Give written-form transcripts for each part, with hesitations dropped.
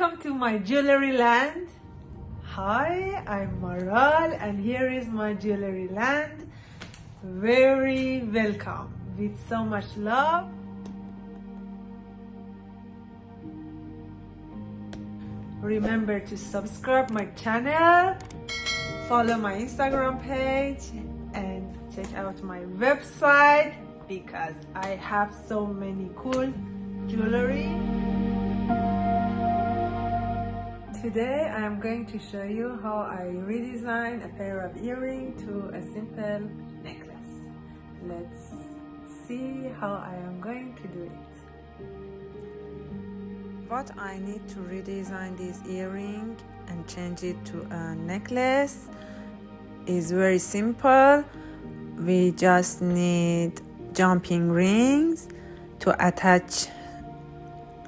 welcome to my jewelry land. Hi, I'm Maral and here is my jewelry land. Very welcome with so much love. Remember to subscribe my channel, follow my Instagram page and check out my website because I have so many cool jewelry. Today I am going to show you how I redesign a pair of earrings to a simple necklace. Let's see how I am going to do it. What I need to redesign this earring and change it to a necklace is very simple. We just need jumping rings to attach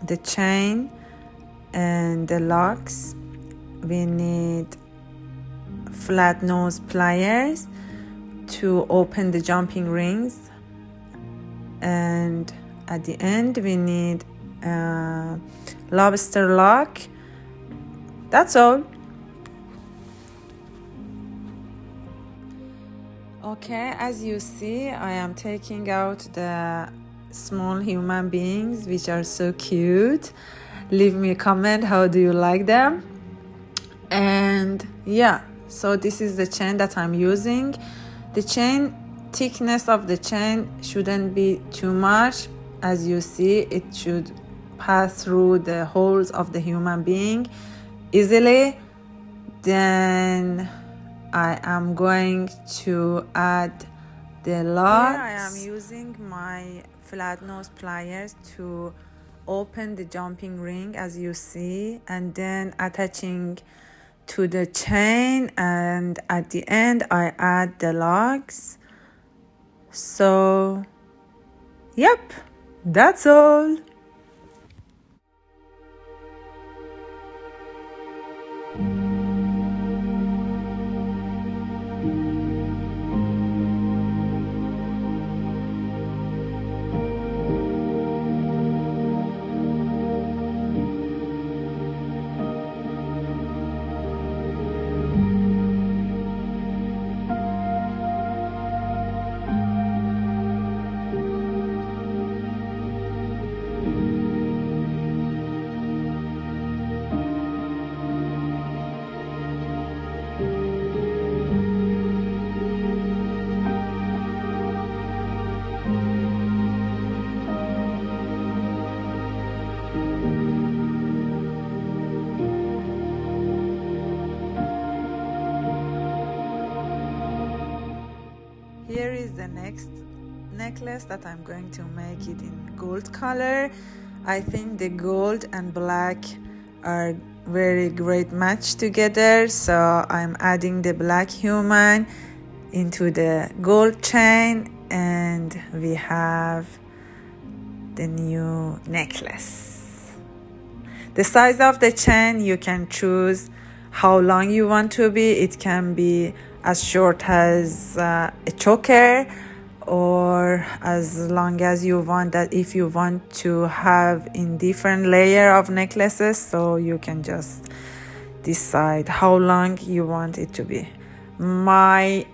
the chain and the locks. We need flat nose pliers to open the jumping rings, and at the end we need a lobster lock. That's all. Okay, as you see, I am taking out the small human beings which are so cute. Leave me a comment, how do you like them? And yeah, so this is the chain that I'm using. The chain thickness of the chain shouldn't be too much. As you see, it should pass through the holes of the human being easily. Then I am going to add the locks. Here I am using my flat nose pliers to open the jumping ring, as you see, and then attaching to the chain, and at the end I add the locks. So yep, that's all. Here is the next necklace that I'm going to make it in gold color. I think the gold and black are very great match together, so I'm adding the black human into the gold chain and we have the new necklace. The size of the chain, you can choose how long you want to be. It can be as short as a choker or as long as you want that. If you want to have in different layer of necklaces, so you can just decide how long you want it to be. My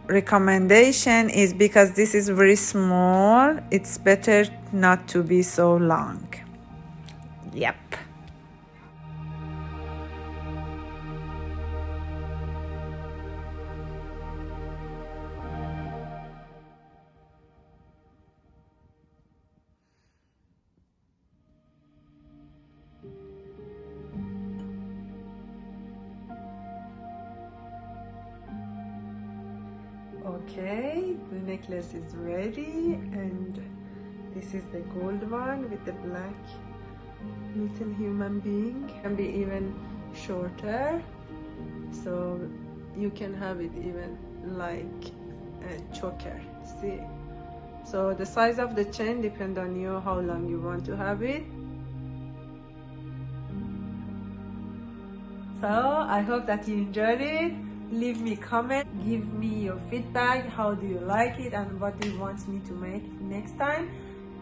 recommendation is, because this is very small, it's better not to be so long. Yep. Okay, the necklace is ready, and this is the gold one with the black little human being. Can be even shorter, so you can have it even like a choker. See, so the size of the chain depends on you, how long you want to have it. So I hope that you enjoyed it. Leave me a comment, give me your feedback, how do you like it and what do you want me to make next time.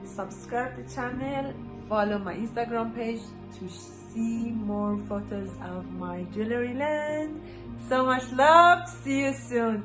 Subscribe the channel, follow my Instagram page to see more photos of my jewelry land. So much love. See you soon.